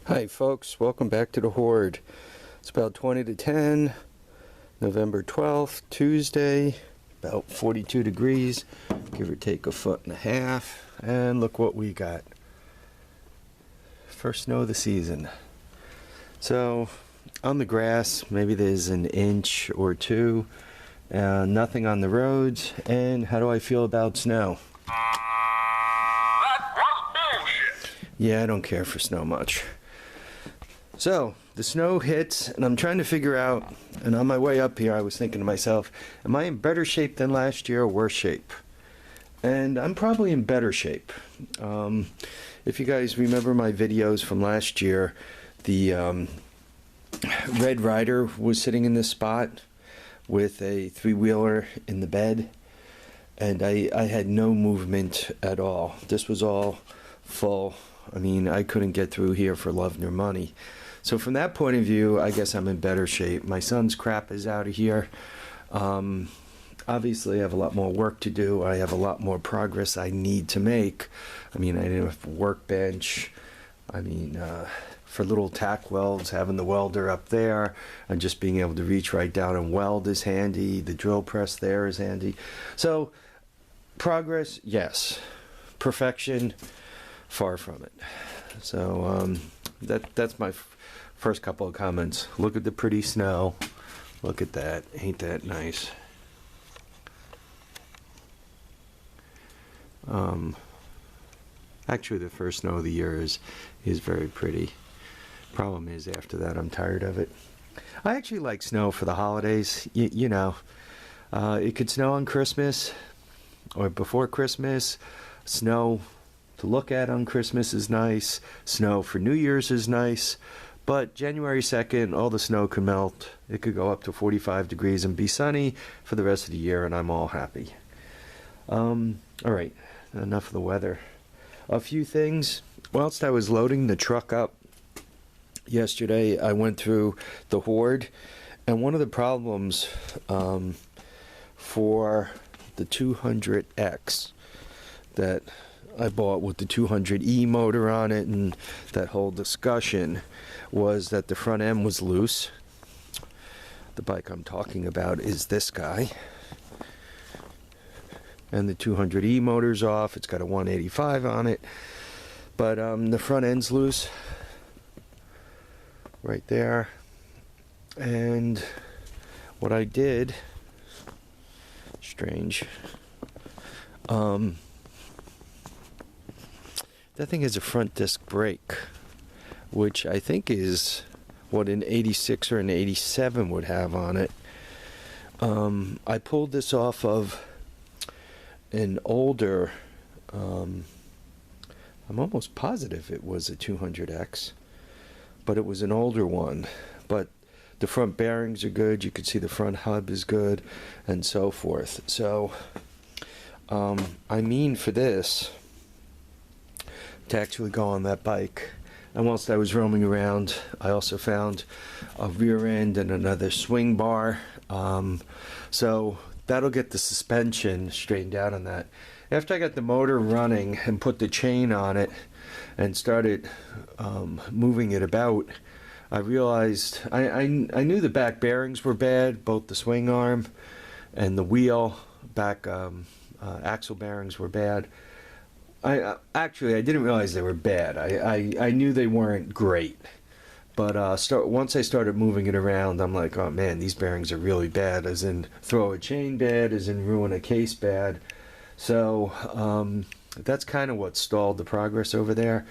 Hi folks, welcome back to the Horde. It's about 20 to 10, November 12th, Tuesday, about 42 degrees, give or take a foot and a half, and look what we got. First snow of the season. So, on the grass, maybe there's an inch or two, nothing on the roads, and how do I feel about snow? That was bullshit! Yeah, I don't care for snow much. So, the snow hits, and I'm trying to figure out, and on my way up here, I was thinking to myself, am I in better shape than last year or worse shape? And I'm probably in better shape. If you guys remember my videos from last year, the Red Ryder was sitting in this spot with a three-wheeler in the bed, and I had no movement at all. This was all full. I mean, I couldn't get through here for love nor money. So from that point of view, I guess I'm in better shape. My son's crap is out of here. Obviously, I have a lot more work to do. I have a lot more progress I need to make. I mean, I didn't have a workbench. I mean, for little tack welds, having the welder up there and just being able to reach right down and weld is handy. The drill press there is handy. So, progress, yes. Perfection, far from it. So, that's my first couple of comments. Look at the pretty snow. Look at that. Ain't that nice? Actually, the first snow of the year is very pretty. Problem is, after that, I'm tired of it. I actually like snow for the holidays. You know, it could snow on Christmas or before Christmas. Snow to look at on Christmas is nice. Snow for New Year's is nice. But January 2nd, all the snow could melt. It could go up to 45 degrees and be sunny for the rest of the year, and I'm all happy. All right, enough of the weather. A few things. Whilst I was loading the truck up yesterday, I went through the Horde, and one of the problems for the 200X that I bought with the 200E motor on it and that whole discussion was that the front end was loose. The bike I'm talking about is this guy. And the 200E motor's off. It's got a 185 on it. But the front end's loose. Right there. And what I did, strange, that thing has a front disc brake, which I think is what an 86 or an 87 would have on it. I pulled this off of an older, I'm almost positive it was a 200X, but it was an older one. But the front bearings are good, you can see the front hub is good, and so forth. So, I mean for this to actually go on that bike. And whilst I was roaming around, I also found a rear end and another swing bar. So that'll get the suspension straightened out on that. After I got the motor running and put the chain on it and started moving it about, I realized I knew the back bearings were bad, both the swing arm and the wheel back axle bearings were bad. I didn't realize they were bad. I knew they weren't great, but once I started moving it around, I'm like, oh man, these bearings are really bad. As in throw a chain bad, as in ruin a case bad. So that's kind of what stalled the progress over there.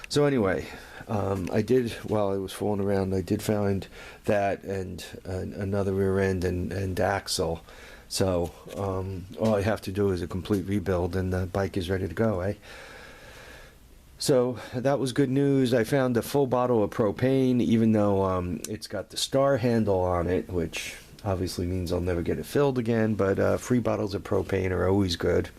So anyway, I did, while I was fooling around, I did find that and another rear end and axle. So all I have to do is a complete rebuild and the bike is ready to go, eh? So that was good news. I found a full bottle of propane, even though it's got the star handle on it, which obviously means I'll never get it filled again, but free bottles of propane are always good.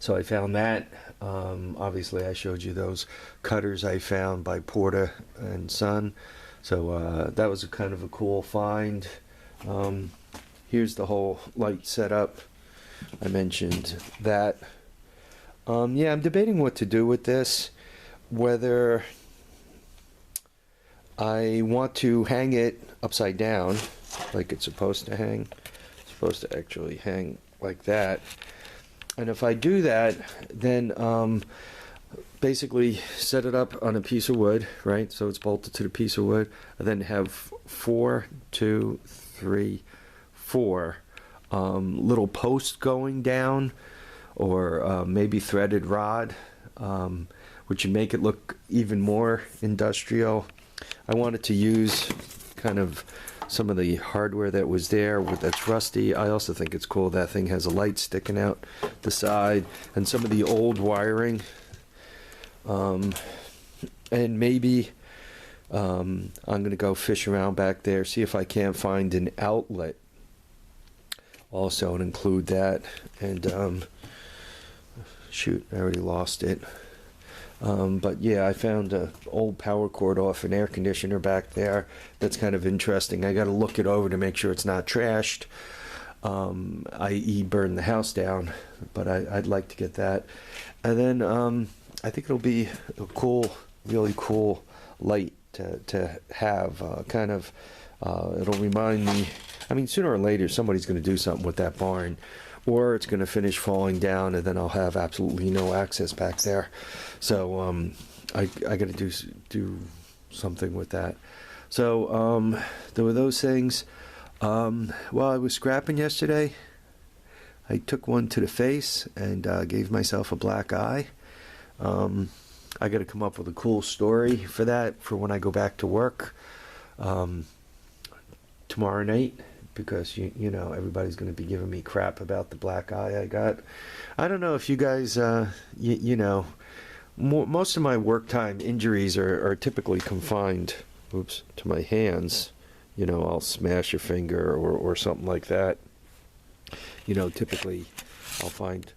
So I found that. Obviously I showed you those cutters I found by Porta and Son. So that was a kind of a cool find. Here's the whole light setup. I mentioned that. Yeah, I'm debating what to do with this. Whether I want to hang it upside down, like it's supposed to hang. It's supposed to actually hang like that. And if I do that, then basically set it up on a piece of wood, right? So it's bolted to the piece of wood. And then have 4, 2, 3, 4 little posts going down, or maybe threaded rod, which would make it look even more industrial. I wanted to use kind of some of the hardware that was there that's rusty. I also think it's cool that thing has a light sticking out the side, and some of the old wiring. And maybe I'm going to go fish around back there, see if I can't find an outlet also, and include that. And shoot, I already lost it. But yeah, I found an old power cord off an air conditioner back there. That's kind of interesting. I got to look it over to make sure it's not trashed, i.e. burn the house down. But I'd like to get that. And then I think it'll be a cool, really cool light to have. It'll remind me, I mean, sooner or later somebody's going to do something with that barn, or it's going to finish falling down, and then I'll have absolutely no access back there. So I got to do something with that. So there were those things. While I was scrapping yesterday, I took one to the face and gave myself a black eye. I got to come up with a cool story for that for when I go back to work tomorrow night. Because you know, everybody's going to be giving me crap about the black eye I got. I don't know if you guys, you know, most of my work time injuries are typically confined, to my hands. You know, I'll smash a finger or something like that. You know, typically I'll find